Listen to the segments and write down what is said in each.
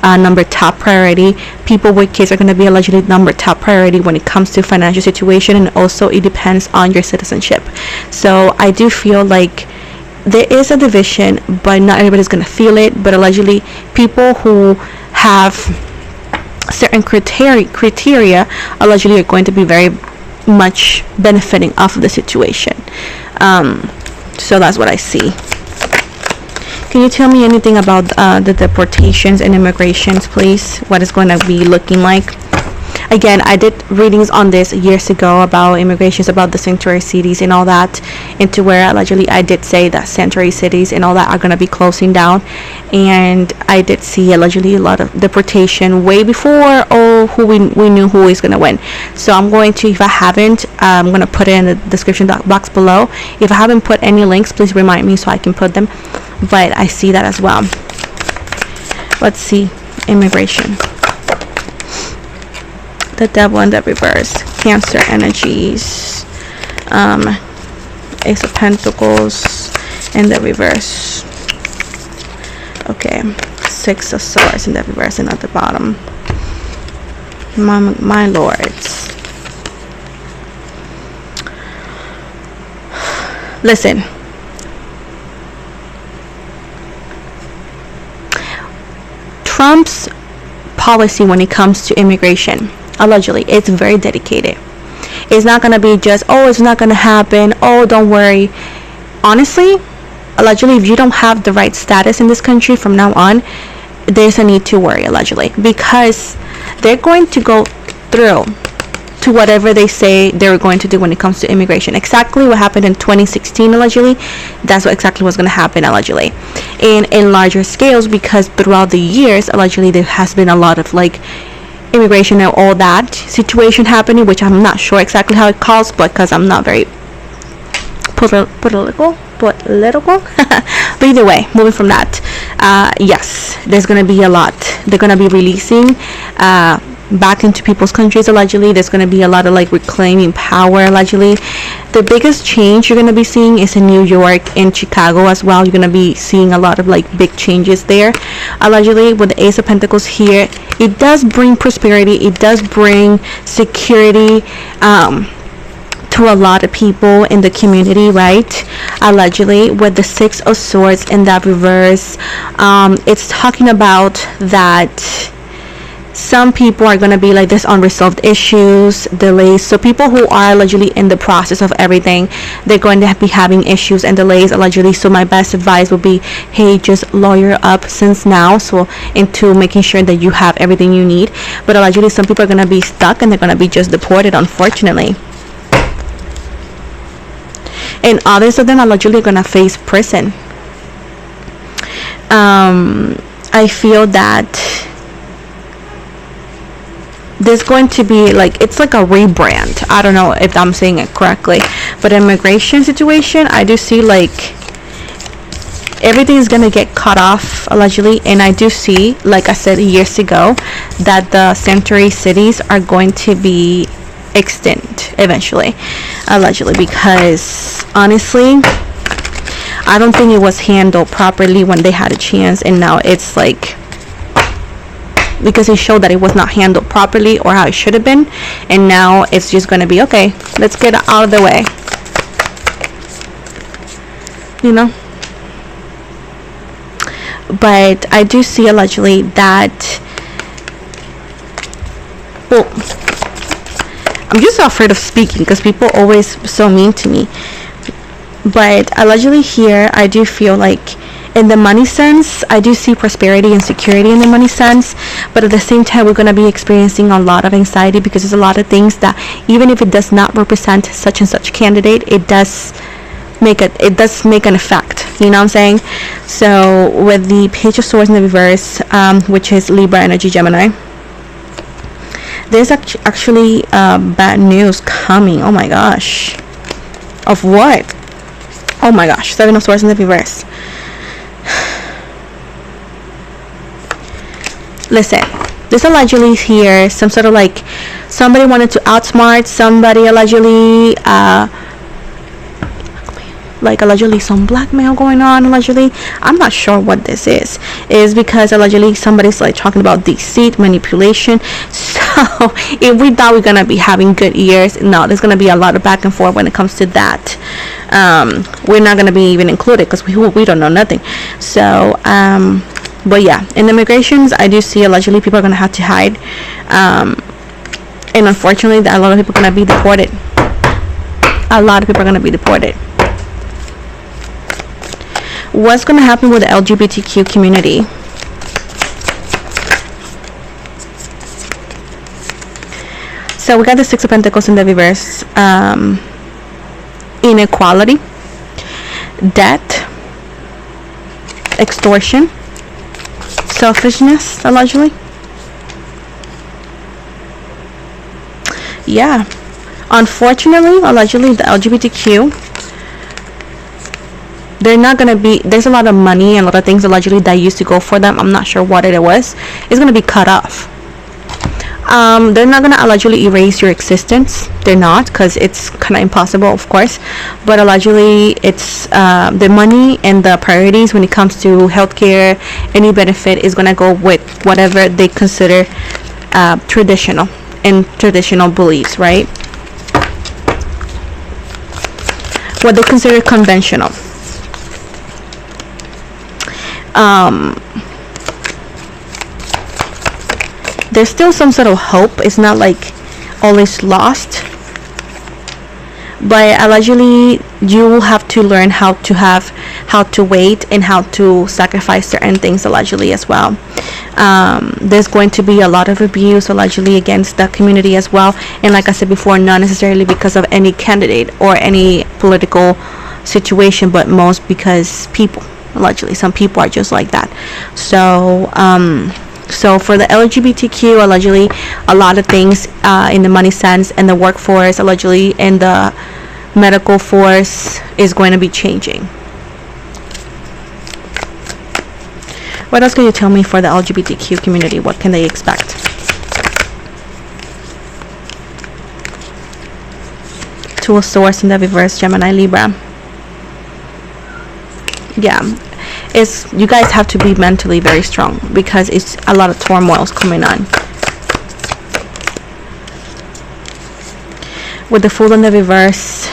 number top priority. People with kids are going to be allegedly number top priority when it comes to financial situation, and also it depends on your citizenship. So I do feel like there is a division, but not everybody's going to feel it. But allegedly people who have certain criteria allegedly are going to be very much benefiting off of the situation. So that's what I see. Can you tell me anything about the deportations and immigrations, please? What is going to be looking like? Again, I did readings on this years ago about immigrations, about the sanctuary cities and all that, into where allegedly I did say that sanctuary cities and all that are going to be closing down. And I did see allegedly a lot of deportation way before we knew who is going to win. So I'm going to, if I haven't, I'm going to put it in the description box below. If I haven't put any links, please remind me so I can put them. But I see that as well. Let's see. Immigration. The devil in the reverse. Cancer energies. Ace of Pentacles in the reverse. Okay. Six of Swords in the reverse and at the bottom. My lords. Listen. Trump's policy when it comes to immigration, allegedly, it's very dedicated. It's not going to be just, oh, it's not going to happen, oh, don't worry. Honestly, allegedly, if you don't have the right status in this country from now on, there's a need to worry, allegedly, because they're going to go through to whatever they say they're going to do when it comes to immigration. Exactly what happened in 2016, allegedly, that's what exactly what's going to happen, allegedly, and in larger scales, because throughout the years, allegedly, there has been a lot of like immigration and all that situation happening, which I'm not sure exactly how it calls, but because I'm not very political but either way, moving from that, yes, there's going to be a lot. They're going to be releasing back into people's countries, allegedly. There's going to be a lot of like reclaiming power, allegedly. The biggest change you're going to be seeing is in New York and Chicago as well. You're going to be seeing a lot of like big changes there, allegedly. With the Ace of Pentacles here, it does bring prosperity, it does bring security to a lot of people in the community, right? Allegedly. With the Six of Swords in that reverse, it's talking about that some people are going to be like this unresolved issues, delays. So people who are allegedly in the process of everything, they're going to be having issues and delays, allegedly. So my best advice would be, hey, just lawyer up since now, so into making sure that you have everything you need. But allegedly some people are going to be stuck and they're going to be just deported, unfortunately. And others of them allegedly are going to face prison. I feel that there's going to be like, it's like a rebrand. I don't know if I'm saying it correctly, but immigration situation, I do see like everything is gonna get cut off, allegedly. And I do see, like I said years ago, that the sanctuary cities are going to be extinct eventually, allegedly, because honestly, I don't think it was handled properly when they had a chance, and now it's like, because it showed that it was not handled properly or how it should have been, and now it's just going to be, okay, let's get out of the way, you know. But I do see allegedly that, well, I'm just so afraid of speaking because people are always so mean to me. But allegedly here, I do feel like in the money sense, I do see prosperity and security in the money sense, but at the same time, we're going to be experiencing a lot of anxiety, because there's a lot of things that, even if it does not represent such and such candidate, it does make an effect, you know what I'm saying? So with the Page of Swords in the reverse, which is Libra energy, Gemini, there's actually bad news coming. Oh my gosh. Of what? Oh my gosh. Seven of Swords in the reverse. Listen, this allegedly here, some sort of like somebody wanted to outsmart somebody, allegedly. like allegedly some blackmail going on. Allegedly, I'm not sure what this is because allegedly somebody's like talking about deceit, manipulation. So if we thought we're gonna be having good years, no, there's gonna be a lot of back and forth when it comes to that. We're not gonna be even included because we don't know nothing. So but yeah, in immigrations, I do see allegedly people are gonna have to hide, and unfortunately a lot of people are gonna be deported. A lot of people are gonna be deported. What's going to happen with the LGBTQ community? So we got the Six of Pentacles in the reverse. Inequality, debt, extortion, selfishness, allegedly. Yeah, unfortunately, allegedly, the LGBTQ, they're not gonna be, there's a lot of money and a lot of things allegedly that used to go for them. I'm not sure what it was. It's gonna be cut off. They're not gonna allegedly erase your existence. They're not, because it's kind of impossible, of course. But allegedly, it's the money and the priorities when it comes to healthcare, any benefit is gonna go with whatever they consider traditional and traditional beliefs, right? What they consider conventional. There's still some sort of hope. It's not like all is lost, but allegedly you will have to learn how to wait and how to sacrifice certain things allegedly as well. There's going to be a lot of abuse allegedly against the community as well, and like I said before, not necessarily because of any candidate or any political situation, but most because people, allegedly some people are just like that. So for the LGBTQ, allegedly a lot of things in the money sense and the workforce, allegedly in the medical force, is going to be changing. What else can you tell me for the LGBTQ community? What can they expect? Two of Swords in the reverse, Gemini, Libra. Yeah, it's, you guys have to be mentally very strong because it's a lot of turmoils coming on. With the Fool in the reverse,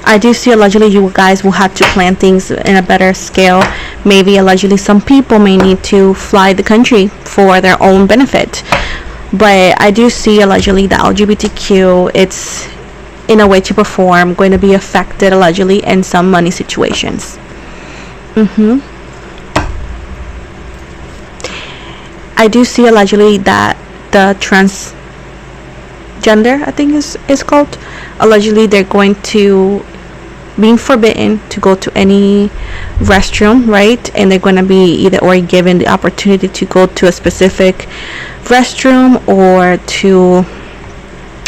I do see allegedly you guys will have to plan things in a better scale. Maybe allegedly some people may need to fly the country for their own benefit. But I do see allegedly the LGBTQ, it's in a way to perform, going to be affected allegedly in some money situations. I do see allegedly that the transgender, I think is called, allegedly they're going to being forbidden to go to any restroom, right? And they're going to be either or given the opportunity to go to a specific restroom or to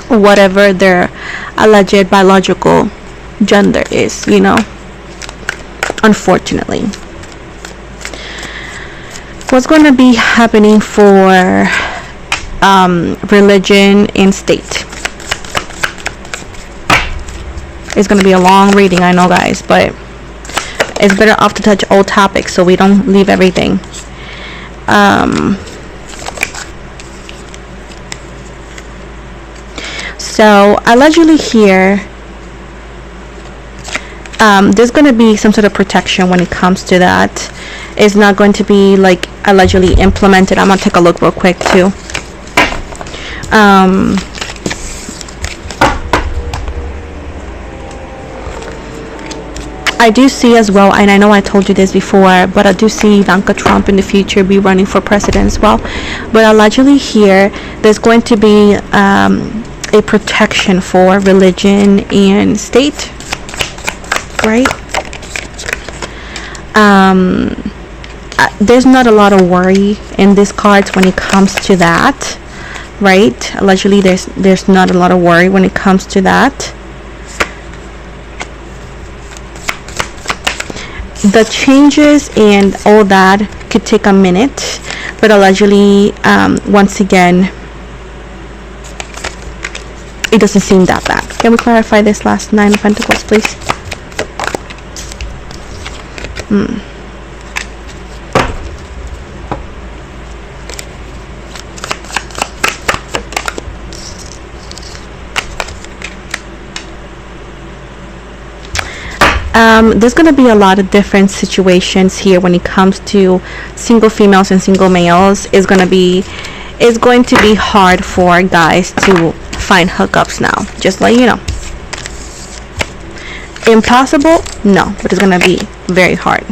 whatever their alleged biological gender is, you know, unfortunately. What's going to be happening for religion and state? It's going to be a long reading, I know, guys, but it's better off to touch all topics so we don't leave everything. So allegedly here, there's going to be some sort of protection when it comes to that. It's not going to be like allegedly implemented. I'm going to take a look real quick too. I do see as well, and I know I told you this before, but I do see Ivanka Trump in the future be running for president as well. But allegedly here, there's going to be a protection for religion and state, right? There's not a lot of worry in these cards when it comes to that, right? Allegedly there's not a lot of worry when it comes to that. The changes and all that could take a minute, but allegedly, once again, it doesn't seem that bad. Can we clarify this last Nine of Pentacles, please? There's going to be a lot of different situations here when it comes to single females and single males. It's going to be hard for guys to find hookups now, just like, you know. Impossible? No, but it's going to be very hard.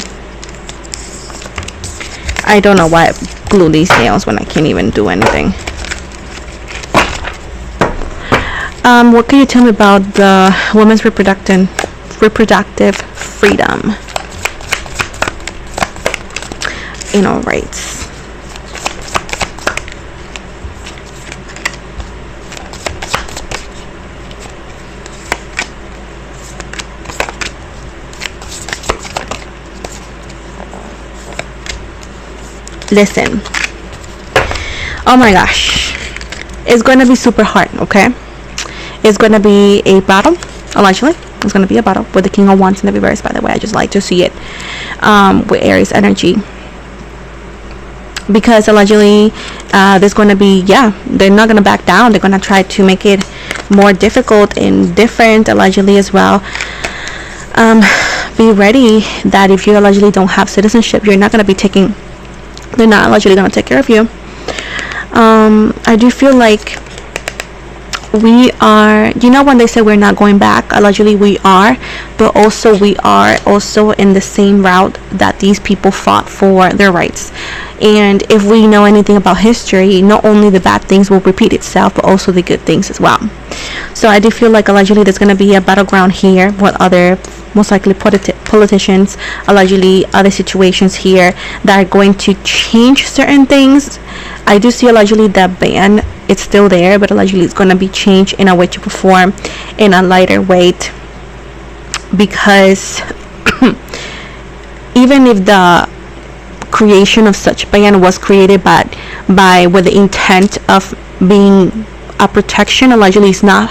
I don't know why I glue these nails when I can't even do anything. What can you tell me about the woman's reproductive freedom? Inner rights. Listen, oh my gosh, it's going to be super hard, okay? It's going to be a battle, allegedly. It's going to be a battle with the King of Wands in the reverse, by the way. I just like to see it with Aries energy, because allegedly there's going to be, they're not going to back down. They're going to try to make it more difficult and different, allegedly, as well. Be ready that if you allegedly don't have citizenship, you're not going to be taking, they're not allegedly going to take care of you. I do feel like we are, you know, when they say we're not going back, allegedly we are, but also we are also in the same route that these people fought for their rights. And if we know anything about history, not only the bad things will repeat itself, but also the good things as well. So I do feel like allegedly there's going to be a battleground here with other, most likely politicians, allegedly other situations here that are going to change certain things. I do see allegedly that ban, it's still there, but allegedly it's going to be changed in a way to perform in a lighter weight, because even if the creation of such ban was created by with the intent of being a protection, allegedly it's not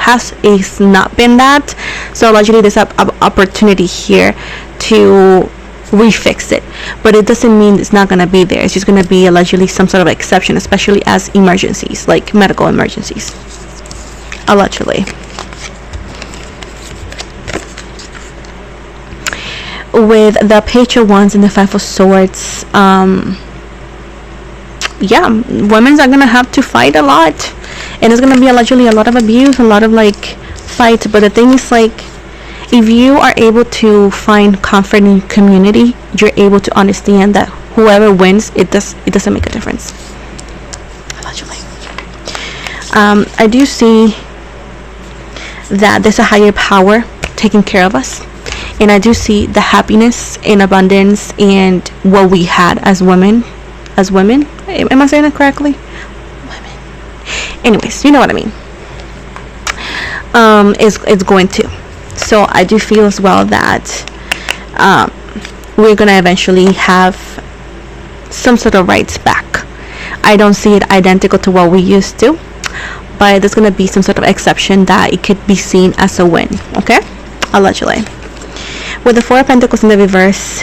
been that. So allegedly there's an opportunity here to refix it, but it doesn't mean it's not going to be there. It's just going to be allegedly some sort of exception, especially as emergencies, like medical emergencies, allegedly. With the Page of Wands and the Five of Swords, women are going to have to fight a lot, and it's going to be allegedly a lot of abuse, a lot of like fight. But the thing is, like, if you are able to find comfort in community, you're able to understand that whoever wins, it doesn't make a difference, allegedly. I do see that there's a higher power taking care of us, and I do see the happiness and abundance and what we had as women. Am I saying it correctly? Women. Anyways, you know what I mean. It's going to. So I do feel as well that we're gonna eventually have some sort of rights back. I don't see it identical to what we used to, but there's gonna be some sort of exception that it could be seen as a win. Okay, allegedly. With the Four of Pentacles in the reverse,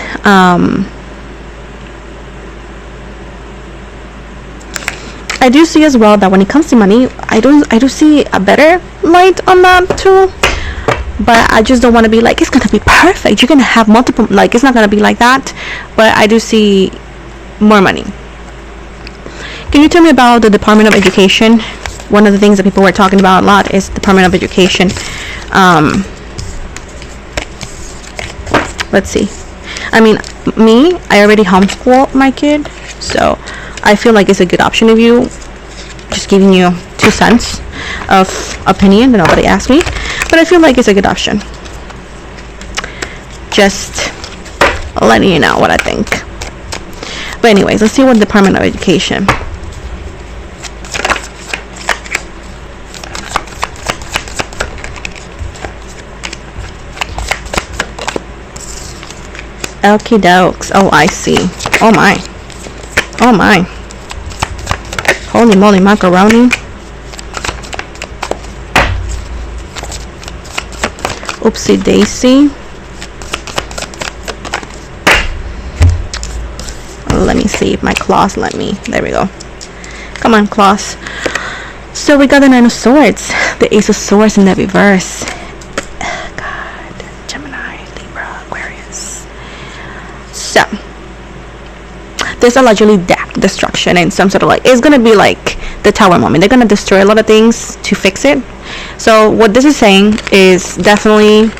I do see as well that when it comes to money, I do see a better light on that too. But I just don't want to be like, it's gonna be perfect, you're gonna have multiple, like, it's not gonna be like that. But I do see more money. Can you tell me about the Department of Education? One of the things that people were talking about a lot is Department of Education. Let's see. I mean, I already homeschool my kid, so I feel like it's a good option of you. Just giving you 2 cents of opinion that nobody asked me, but I feel like it's a good option. Just letting you know what I think. But anyways, let's see what Department of Education. Okie dokes. Oh, I see. Oh my. Holy moly, macaroni. Oopsie daisy. Let me see if my claws let me. There we go. Come on, claws. So we got the Nine of Swords, the Ace of Swords in the reverse. God, Gemini, Libra, Aquarius. So there's allegedly destruction and some sort of like, it's gonna be like the Tower moment. They're gonna destroy a lot of things to fix it. So what this is saying is definitely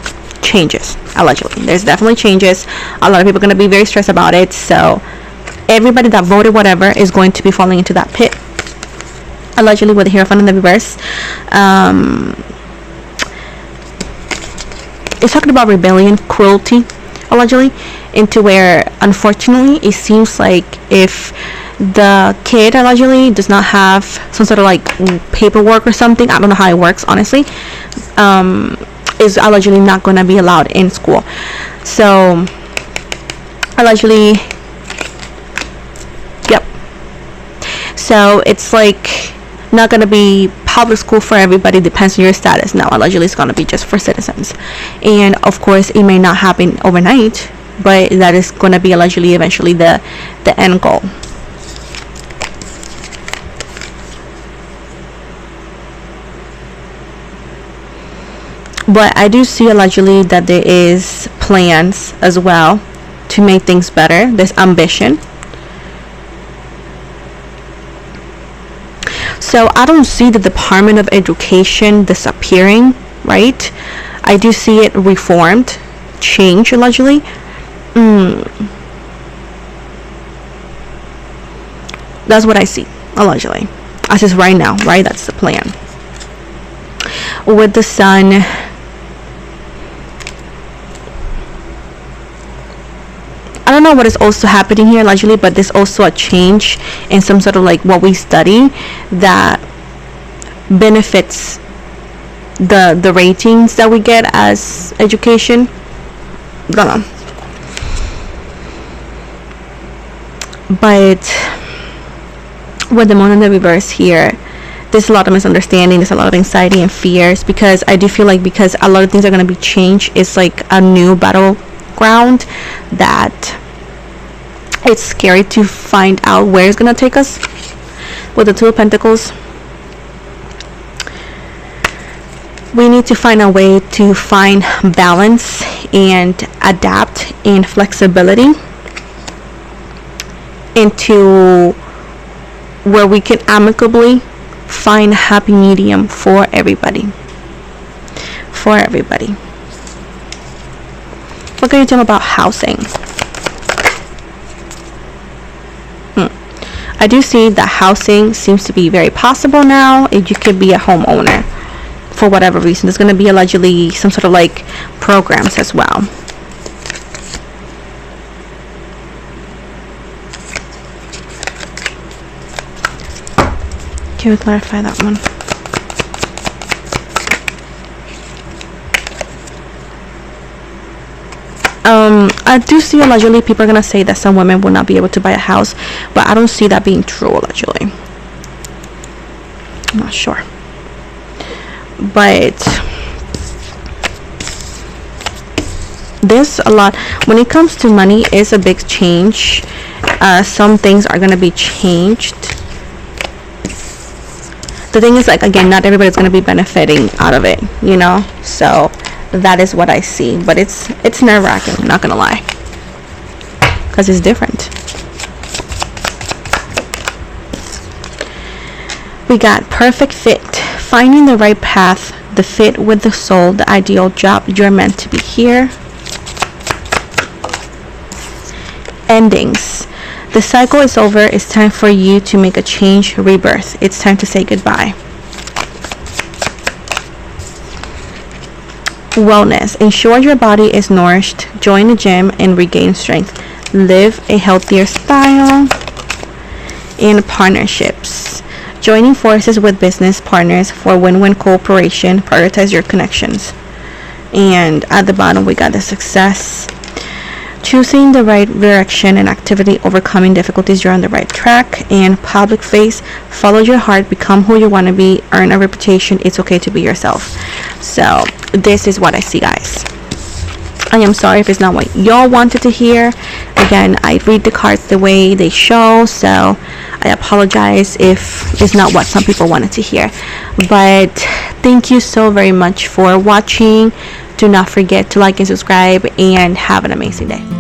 changes. Allegedly, there's definitely changes. A lot of people are gonna be very stressed about it. So everybody that voted whatever is going to be falling into that pit. Allegedly, with the Hierophant in the reverse. It's talking about rebellion, cruelty, allegedly, into where, unfortunately, it seems like if the kid allegedly does not have some sort of like paperwork or something, I don't know how it works, honestly, is allegedly not going to be allowed in school. So, allegedly, yep. So, it's like not going to be public school for everybody, depends on your status. Now allegedly it's going to be just for citizens, and of course it may not happen overnight, but that is going to be allegedly eventually the end goal. But I do see allegedly that there is plans as well to make things better. There's ambition. So I don't see the Department of Education disappearing, right? I do see it reformed, changed allegedly. That's what I see, allegedly. As is right now, right? That's the plan. With the Sun, I don't know what is also happening here allegedly, but there's also a change in some sort of like what we study that benefits the ratings that we get as education. I don't know. But with the Moon in the reverse here, there's a lot of misunderstanding, there's a lot of anxiety and fears, because I do feel like because a lot of things are going to be changed, it's like a new battleground that it's scary to find out where it's going to take us. With the Two of Pentacles, we need to find a way to find balance and adapt and flexibility into where we can amicably find a happy medium for everybody. What can you tell me about housing? I do see that housing seems to be very possible now. If you could be a homeowner for whatever reason, there's going to be allegedly some sort of like programs as well. Can we clarify that one? I do see allegedly people are going to say that some women will not be able to buy a house, but I don't see that being true allegedly. I'm not sure. But there's a lot when it comes to money. Is a big change. Some things are going to be changed. The thing is, like, again, not everybody's going to be benefiting out of it, you know. So that is what I see, but it's nerve-wracking, not gonna lie, because it's different. We got perfect fit, finding the right path, the fit with the soul, the ideal job. You're meant to be here. Endings. The cycle is over. It's time for you to make a change, rebirth. It's time to say goodbye. Wellness. Ensure your body is nourished. Join the gym and regain strength. Live a healthier style. In partnerships. Joining forces with business partners for win-win cooperation. Prioritize your connections. And at the bottom we got the success. choosing the right direction and activity, overcoming difficulties, you're on the right track. And public face, follow your heart, become who you want to be, earn a reputation, it's okay to be yourself. So this is what I see, guys. I am sorry if it's not what y'all wanted to hear. Again, I read the cards the way they show, so I apologize if it's not what some people wanted to hear. But thank you so very much for watching. Do not forget to like and subscribe, and have an amazing day.